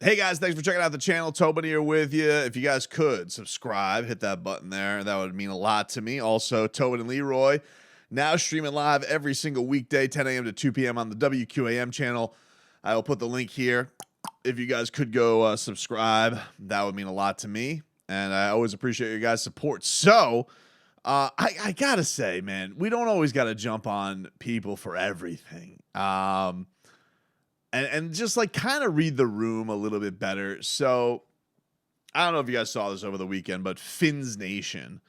Hey guys, thanks for checking out the channel. Tobin here with you. If you guys could subscribe, hit that button there. That would mean a lot to me. Also, Tobin and Leroy now streaming live every single weekday, 10 a.m. to 2 p.m. on the WQAM channel. I will put the link here. If you guys could go subscribe, that would mean a lot to me. And I always appreciate your guys' support. So, I gotta say, man, we don't always gotta jump on people for everything. And just like kind of read the room a little bit better. So I don't know if you guys saw this over the weekend, but Fins Nation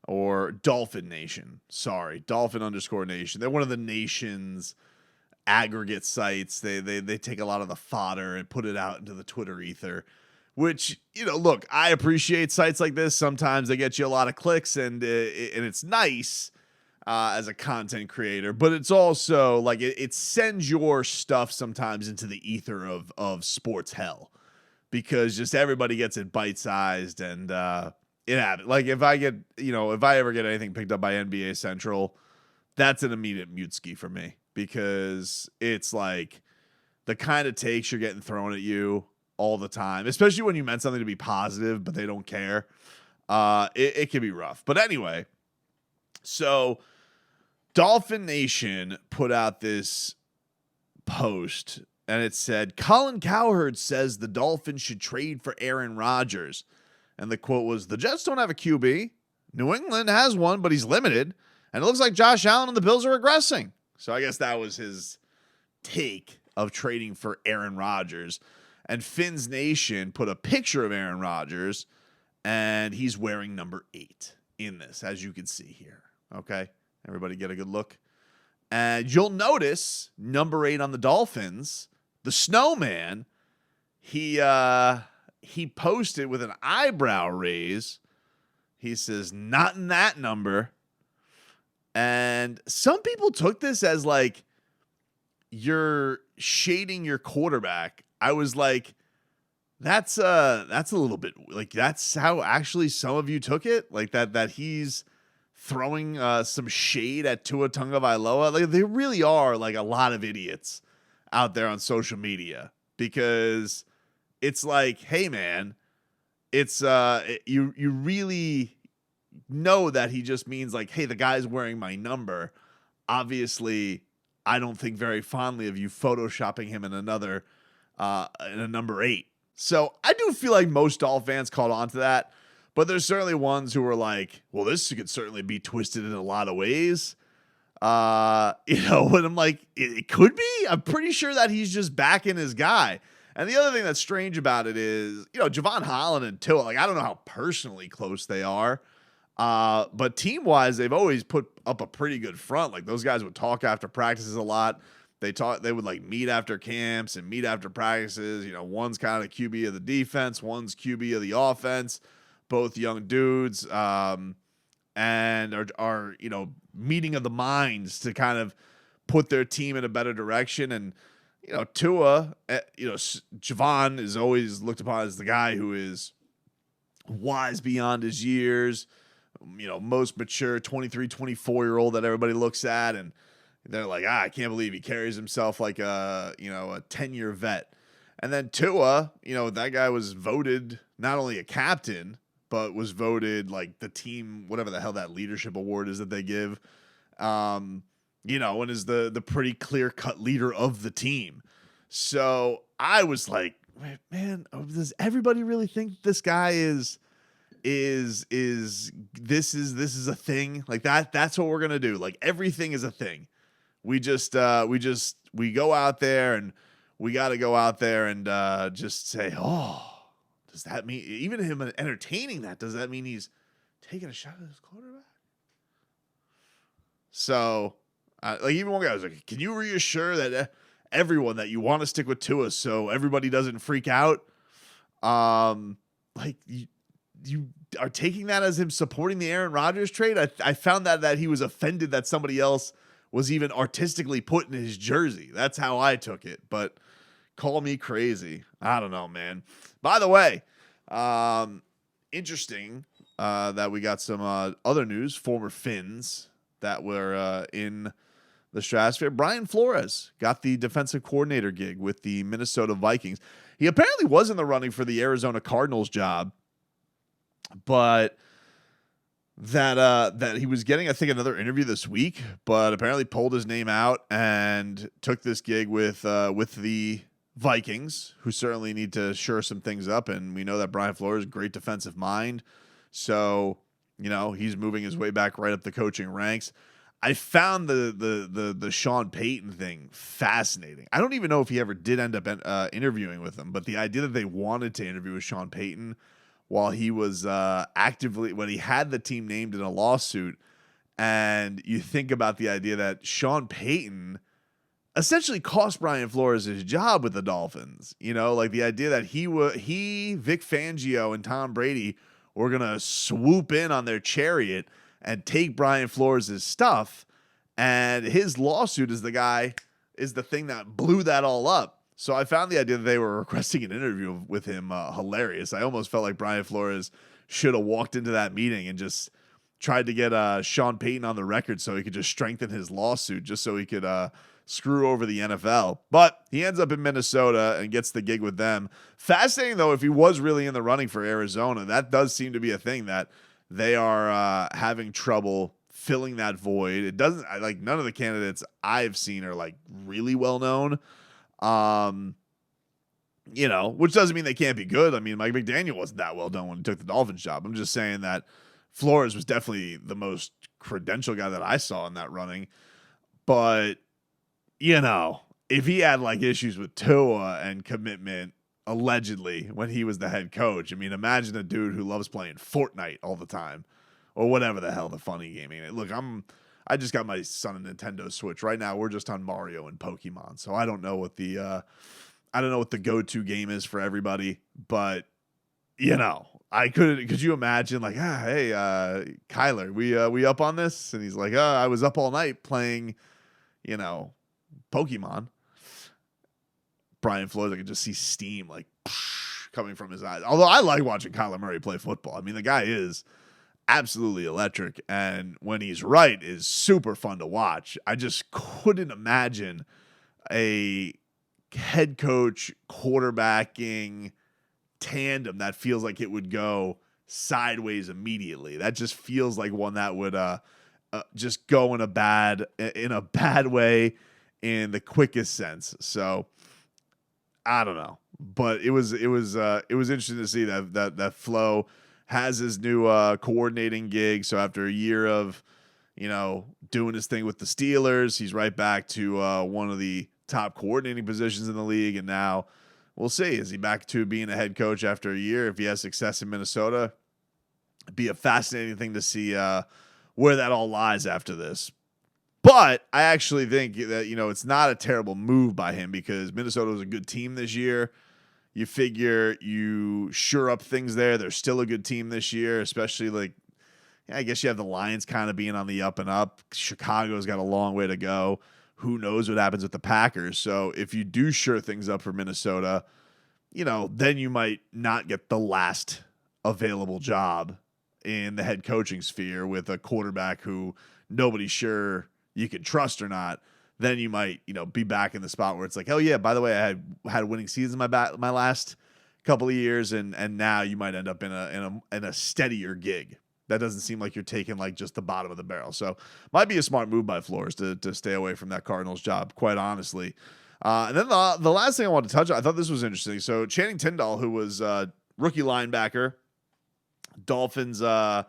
or Dolphin Nation, sorry, Dolphin_Nation. They're one of the nation's aggregate sites. They take a lot of the fodder and put it out into the Twitter ether, which, you know, look, I appreciate sites like this. Sometimes they get you a lot of clicks and it's nice. As a content creator, but it's also like it sends your stuff sometimes into the ether of sports hell, because just everybody gets it bite-sized and it happens. Like if I ever get anything picked up by NBA Central, that's an immediate mute ski for me, because it's like the kind of takes you're getting thrown at you all the time, especially when you meant something to be positive but they don't care. It can be rough. But anyway, so Dolphin Nation put out this post, and it said, Colin Cowherd says the Dolphins should trade for Aaron Rodgers. And the quote was, the Jets don't have a QB. New England has one, but he's limited. And it looks like Josh Allen and the Bills are regressing. So I guess that was his take of trading for Aaron Rodgers. And Fins Nation put a picture of Aaron Rodgers, and he's wearing number 8 in this, as you can see here. Okay? Everybody get a good look. And you'll notice number 8 on the Dolphins, the snowman, he posted with an eyebrow raise. He says, not in that number. And some people took this as like, you're shading your quarterback. I was like, that's a little bit like, that's how actually some of you took it. Like that he's throwing some shade at Tua Tagovailoa. Like, they really are like a lot of idiots out there on social media, because it's like, hey man, it's you really know that he just means like, hey, the guy's wearing my number. Obviously, I don't think very fondly of you photoshopping him in another in a number 8. So I do feel like most Dolphin fans caught on to that. But there's certainly ones who were like, well, this could certainly be twisted in a lot of ways. And I'm like, it could be. I'm pretty sure that he's just backing his guy. And the other thing that's strange about it is, Jevon Holland and Tua, like, I don't know how personally close they are. But team-wise, they've always put up a pretty good front. Like, those guys would talk after practices a lot. They would like meet after camps and meet after practices. One's kind of QB of the defense, one's QB of the offense. Both young dudes, and are meeting of the minds to kind of put their team in a better direction. And Tua, Jevon is always looked upon as the guy who is wise beyond his years, most mature 23, 24-year-old that everybody looks at, and they're like, I can't believe he carries himself like a 10-year vet. And then Tua, that guy was voted not only a captain, but was voted like the team, whatever the hell that leadership award is that they give, and is the pretty clear-cut leader of the team. So I was like, man, does everybody really think this guy is this is a thing? Like that's what we're going to do. Like, everything is a thing. We go out there, and we got to go out there and just say, oh, does that mean, even him entertaining that, does that mean he's taking a shot at his quarterback? So, like, even one guy was like, can you reassure that everyone that you want to stick with Tua so everybody doesn't freak out? Like, you are taking that as him supporting the Aaron Rodgers trade? I found that he was offended that somebody else was even artistically putting his jersey. That's how I took it. But call me crazy. I don't know, man. By the way, interesting that we got some other news, former Finns that were in the stratosphere. Brian Flores got the defensive coordinator gig with the Minnesota Vikings. He apparently was in the running for the Arizona Cardinals job, but that he was getting, I think, another interview this week, but apparently pulled his name out and took this gig with the Vikings, who certainly need to shore some things up. And we know that Brian Flores is a great defensive mind. So, he's moving his way back right up the coaching ranks. I found the Sean Payton thing fascinating. I don't even know if he ever did end up interviewing with him, but the idea that they wanted to interview with Sean Payton while he was when he had the team named in a lawsuit. And you think about the idea that Sean Payton essentially cost Brian Flores his job with the Dolphins. Like the idea that Vic Fangio and Tom Brady were going to swoop in on their chariot and take Brian Flores' stuff. And his lawsuit is the thing that blew that all up. So I found the idea that they were requesting an interview with him hilarious. I almost felt like Brian Flores should have walked into that meeting and just tried to get Sean Payton on the record so he could just strengthen his lawsuit, just so he could screw over the NFL. But he ends up in Minnesota and gets the gig with them. Fascinating, though, if he was really in the running for Arizona. That does seem to be a thing, that they are having trouble filling that void. It doesn't, like, none of the candidates I've seen are like really well known. Which doesn't mean they can't be good. I mean, Mike McDaniel wasn't that well done when he took the Dolphins job. I'm just saying that Flores was definitely the most credential guy that I saw in that running. But, if he had like issues with Tua and commitment, allegedly, when he was the head coach, I mean, imagine a dude who loves playing Fortnite all the time or whatever the hell the funny gaming. Look, I just got my son a Nintendo Switch. Right now, we're just on Mario and Pokemon. So I don't know what the go-to game is for everybody, but could you imagine like, hey, Kyler, we up on this? And he's like, I was up all night playing, Pokemon. Brian Flores, I could just see steam like coming from his eyes. Although I like watching Kyler Murray play football. I mean, the guy is absolutely electric, and when he's right is super fun to watch. I just couldn't imagine a head coach quarterbacking tandem that feels like it would go sideways immediately. That just feels like one that would just go in a bad way in the quickest sense. So I don't know, but it was interesting to see that Flo has his new coordinating gig. So after a year of, doing his thing with the Steelers, he's right back to one of the top coordinating positions in the league. And now we'll see. Is he back to being a head coach after a year? If he has success in Minnesota, it'd be a fascinating thing to see where that all lies after this. But I actually think that, it's not a terrible move by him, because Minnesota was a good team this year. You figure you shore up things there. They're still a good team this year, especially I guess you have the Lions kind of being on the up and up. Chicago's got a long way to go. Who knows what happens with the Packers? So if you do shore things up for Minnesota, then you might not get the last available job in the head coaching sphere with a quarterback who nobody's sure you can trust or not. Then you might, be back in the spot where it's like, oh yeah, by the way, I had a winning season my last couple of years, and now you might end up in a steadier gig. That doesn't seem like you're taking like just the bottom of the barrel. So might be a smart move by Flores to stay away from that Cardinals job, quite honestly. And then the last thing I wanted to touch on, I thought this was interesting. So Channing Tindall, who was rookie linebacker, Dolphins, who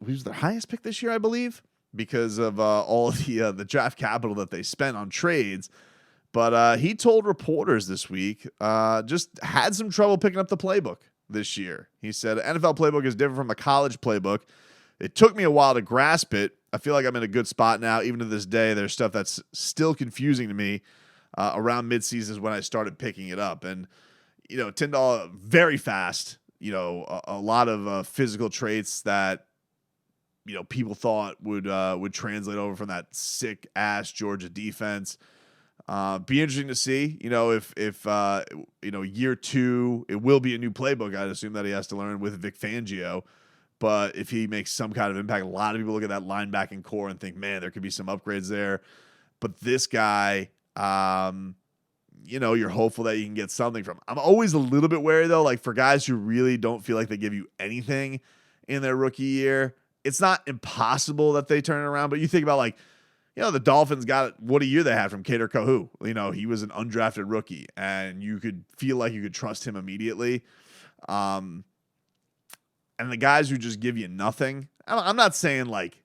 was their highest pick this year, I believe, because of all of the draft capital that they spent on trades. But he told reporters this week just had some trouble picking up the playbook this year. He said, NFL playbook is different from a college playbook. It took me a while to grasp it. I feel like I'm in a good spot now. Even to this day, there's stuff that's still confusing to me. Around midseason is when I started picking it up. And, Tindall, very fast, a lot of physical traits that, people thought would translate over from that sick ass Georgia defense. Be interesting to see, if year two, it will be a new playbook. I'd assume that he has to learn with Vic Fangio, but if he makes some kind of impact, a lot of people look at that linebacking core and think, man, there could be some upgrades there. But this guy, you're hopeful that you can get something from. I'm always a little bit wary, though, like for guys who really don't feel like they give you anything in their rookie year. It's not impossible that they turn it around, but you think about, like, the Dolphins got what a year they had from Kader Kahu. He was an undrafted rookie, and you could feel like you could trust him immediately. And the guys who just give you nothing, I'm not saying like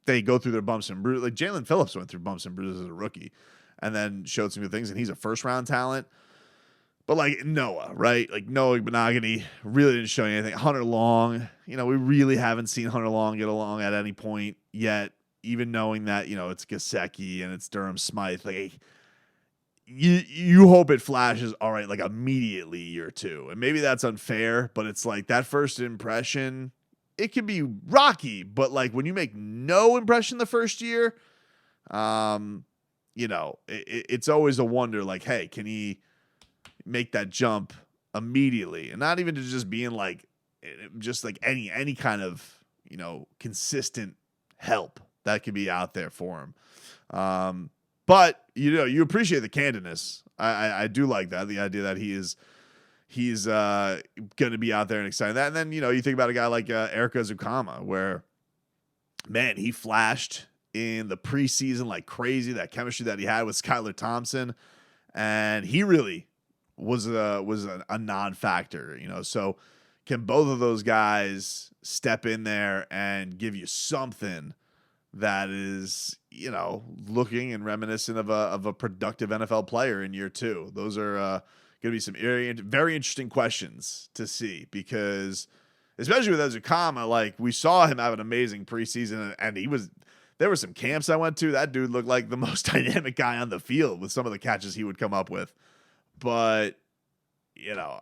they go through their bumps and bruises. Like Jalen Phillips went through bumps and bruises as a rookie and then showed some good things, and he's a first-round talent. But like Noah, right? Like Noah Benogany really didn't show you anything. Hunter Long, we really haven't seen Hunter Long get along at any point yet, even knowing that, it's Gesicki and it's Durham Smythe. Like, you hope it flashes all right, like immediately year two. And maybe that's unfair, but it's like that first impression, it can be rocky, but like when you make no impression the first year, it's always a wonder, like, hey, can he make that jump immediately? And not even to just being like, just like any kind of, consistent help that could be out there for him. But you appreciate the candidness. I do like that. The idea that he's going to be out there and excited. That, and then, you think about a guy like Erica Zukama, where, man, he flashed in the preseason like crazy, that chemistry that he had with Skylar Thompson. And he really was a non-factor, so can both of those guys step in there and give you something that is, looking and reminiscent of a productive NFL player in year two? Those are going to be some very interesting questions to see, because especially with Ezukama, like we saw him have an amazing preseason, and there were some camps I went to. That dude looked like the most dynamic guy on the field with some of the catches he would come up with. But,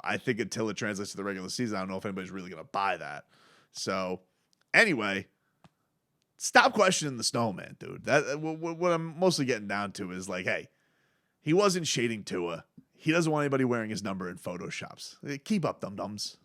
I think until it translates to the regular season, I don't know if anybody's really going to buy that. So anyway, stop questioning the snowman, dude. That what I'm mostly getting down to is like, hey, he wasn't shading Tua. He doesn't want anybody wearing his number in photoshops. Keep up, dum-dums.